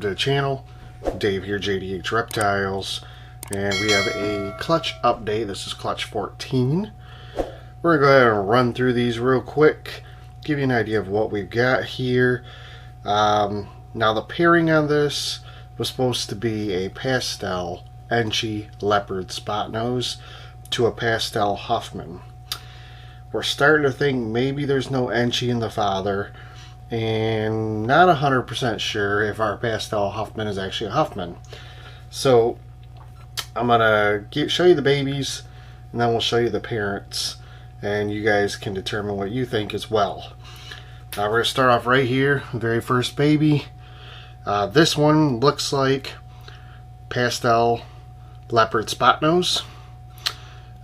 to the channel. Dave here, JDH Reptiles, and we have a clutch update. This is clutch 14. We're going to go ahead and run through these real quick, give you an idea of what we've got here. Now the pairing on this was supposed to be a pastel Enchi leopard spot nose to a pastel Huffman. We're starting to think maybe there's no Enchi in the father, and not 100% sure if our pastel Huffman is actually a Huffman. So I'm gonna show you the babies, and then we'll show you the parents, and you guys can determine what you think as well. We're gonna start off right here, very first baby. This one looks like pastel leopard spot nose.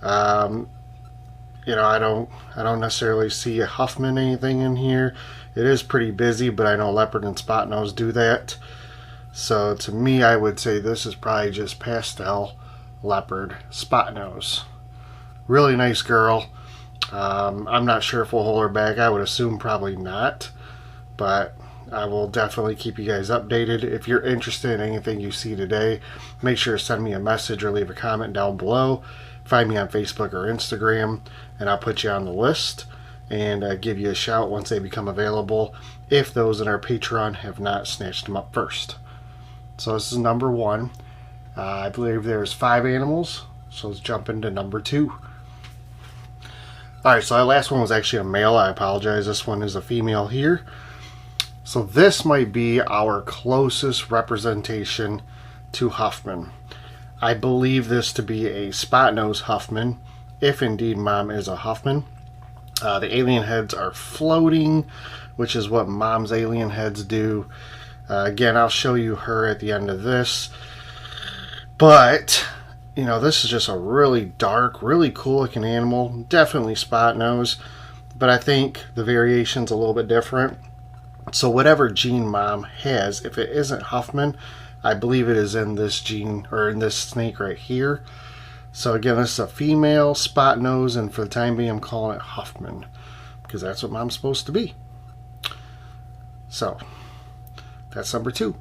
You know, I don't necessarily see a Huffman anything in here. It is pretty busy, but I know leopard and spot nose do that. So to me, I would say this is probably just pastel leopard spot nose. Really nice girl. I'm not sure if we'll hold her back. I would assume probably not, but I will definitely keep you guys updated. If you're interested in anything you see today, make sure to send me a message or leave a comment down below. Find me on Facebook or Instagram, and I'll put you on the list and give you a shout once they become available, if those in our Patreon have not snatched them up first. So this is number 1. I believe there's 5 animals, so let's jump into number 2. Alright, so that last one was actually a male. I apologize. This one is a female here. So this might be our closest representation to Huffman. I believe this to be a spot nose Huffman, if indeed mom is a Huffman. The alien heads are floating, which is what mom's alien heads do. Again, I'll show you her at the end of this. But, you know, this is just a really dark, really cool looking animal. Definitely spot nose, but I think the variation's a little bit different. So whatever gene mom has, if it isn't Huffman, I believe it is in this gene, or in this snake right here. So again, this is a female spot nose, and for the time being I'm calling it Huffman, because that's what mom's supposed to be. So that's number 2.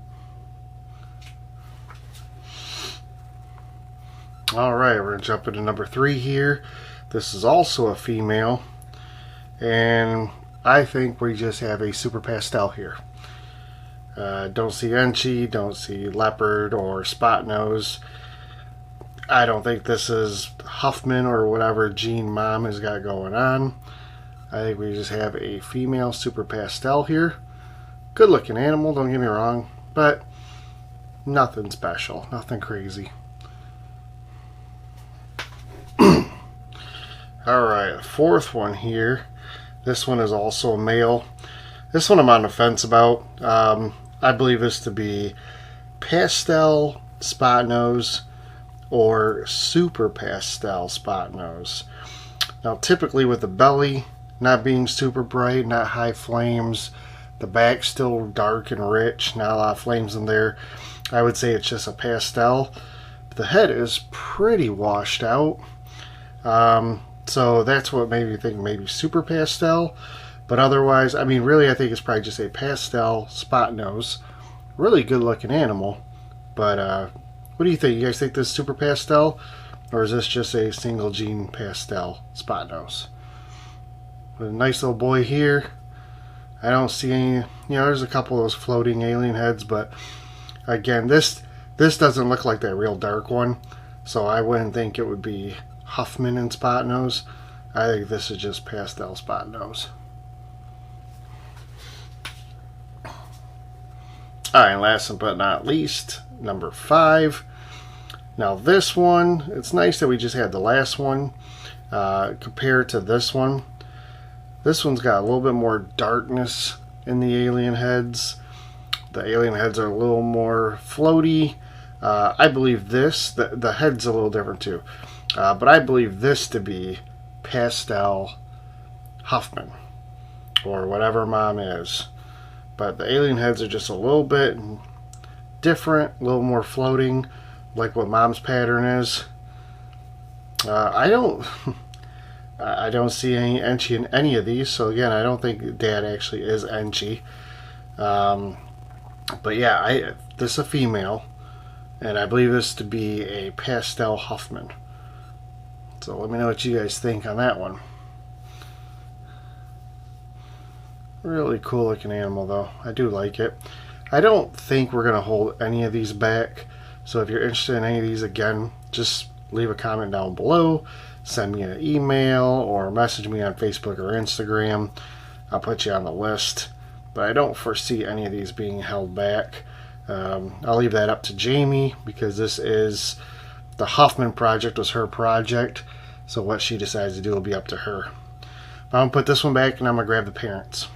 Alright, we're going to jump into number 3 here. This is also a female, and I think we just have a super pastel here. Don't see Enchi, don't see leopard or spot nose. I don't think this is Huffman or whatever gene mom has got going on. I think we just have a female super pastel here. Good looking animal, don't get me wrong, but nothing special, nothing crazy. Alright, 4th one here. This one is also a male. This one I'm on the fence about. I believe this to be pastel spot nose or super pastel spot nose. Now typically with the belly not being super bright, not high flames, the back still dark and rich, not a lot of flames in there, I would say it's just a pastel. The head is pretty washed out. So that's what made me think maybe super pastel. But otherwise, I mean, really, I think it's probably just a pastel spot nose. Really good looking animal. But what do you think? You guys think this is super pastel? Or is this just a single gene pastel spot nose? With a nice little boy here. I don't see any, you know, there's a couple of those floating alien heads. But again, this doesn't look like that real dark one. So I wouldn't think it would be Huffman and spot nose. I think this is just pastel spot nose. Alright, last but not least, number 5. Now this one, it's nice that we just had the last one compared to this one. This one's got a little bit more darkness in the alien heads. The alien heads are a little more floaty. I believe this, the head's a little different too. But I believe this to be pastel Huffman, or whatever mom is. But the alien heads are just a little bit different, a little more floating, like what mom's pattern is. I don't see any Enchi in any of these, so again, I don't think dad actually is Enchi. But yeah, this is a female, and I believe this to be a pastel Huffman. So let me know what you guys think on that one. Really cool looking animal though. I do like it. I don't think we're going to hold any of these back. So if you're interested in any of these, again, just leave a comment down below. Send me an email or message me on Facebook or Instagram. I'll put you on the list. But I don't foresee any of these being held back. I'll leave that up to Jamie because this is the Huffman project, was her project. So what she decides to do will be up to her. But I'm going to put this one back and I'm going to grab the parents.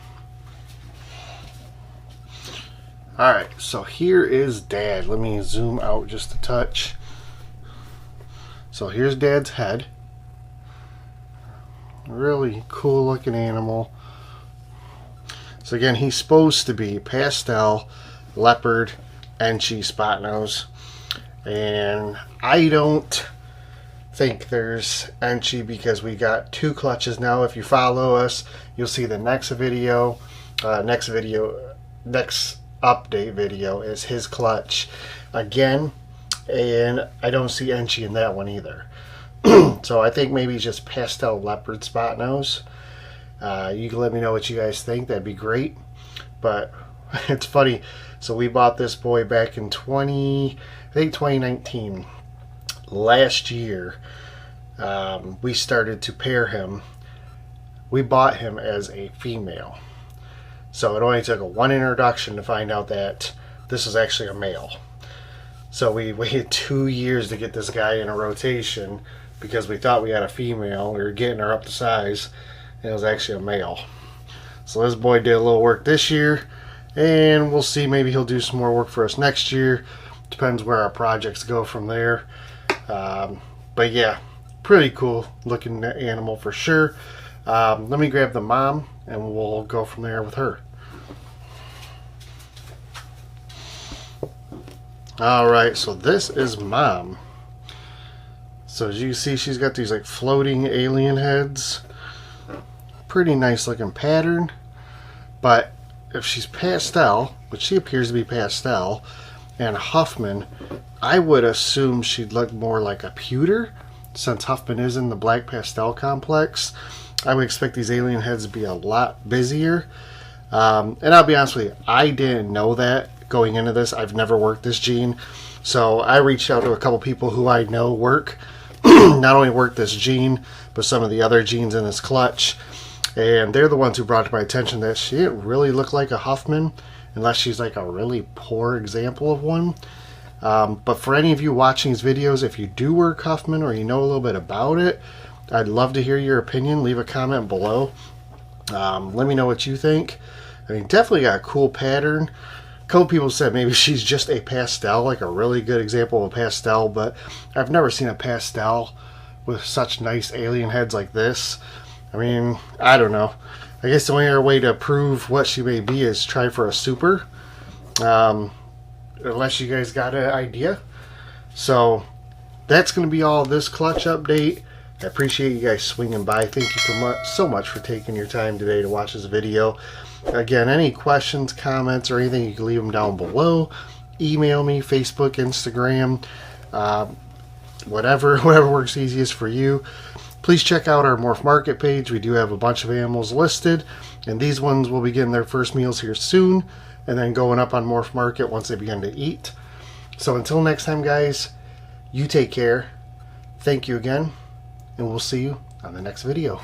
Alright, so here is Dad. Let me zoom out just a touch. So here's Dad's head. Really cool looking animal. So again, he's supposed to be pastel, leopard, Enchi spot nose. And I don't think there's Enchi because we got 2 clutches now. If you follow us, you'll see the next update video is his clutch again, and I don't see Enchi in that one either. So I think maybe it's just pastel leopard spot nose. You can let me know what you guys think. That'd be great. But it's funny, so we bought this boy back in 2019. Last year we started to pair him. We bought him as a female. So it only took one introduction to find out that this is actually a male. So we waited 2 years to get this guy in a rotation because we thought we had a female. We were getting her up to size, and it was actually a male. So this boy did a little work this year, and we'll see. Maybe he'll do some more work for us next year. Depends where our projects go from there. But yeah, pretty cool looking animal for sure. Let me grab the mom, and we'll go from there with her. Alright, so this is Mom. So as you can see, she's got these like floating alien heads. Pretty nice looking pattern. But if she's pastel, which she appears to be pastel, and Huffman, I would assume she'd look more like a pewter, since Huffman is in the black pastel complex. I would expect these alien heads to be a lot busier. And I'll be honest with you, I didn't know that going into this. I've never worked this gene. So I reached out to a couple people who I know work. Not only work this gene, but some of the other genes in this clutch. And they're the ones who brought to my attention that she didn't really look like a Huffman, unless she's like a really poor example of one. But for any of you watching these videos, if you do work Huffman or you know a little bit about it, I'd love to hear your opinion. Leave a comment below. Let me know what you think. I mean, definitely got a cool pattern. A couple people said maybe she's just a pastel, like a really good example of a pastel, but I've never seen a pastel with such nice alien heads like this. I mean, I don't know. I guess the only other way to prove what she may be is try for a super. Unless you guys got an idea. So that's going to be all this clutch update. I appreciate you guys swinging by. Thank you so much for taking your time today to watch this video. Again, any questions, comments, or anything, you can leave them down below. Email me, Facebook, Instagram, whatever works easiest for you. Please check out our Morph Market page. We do have a bunch of animals listed, and these ones will be getting their first meals here soon, and then going up on Morph Market once they begin to eat. So until next time, guys, you take care. Thank you again, and we'll see you on the next video.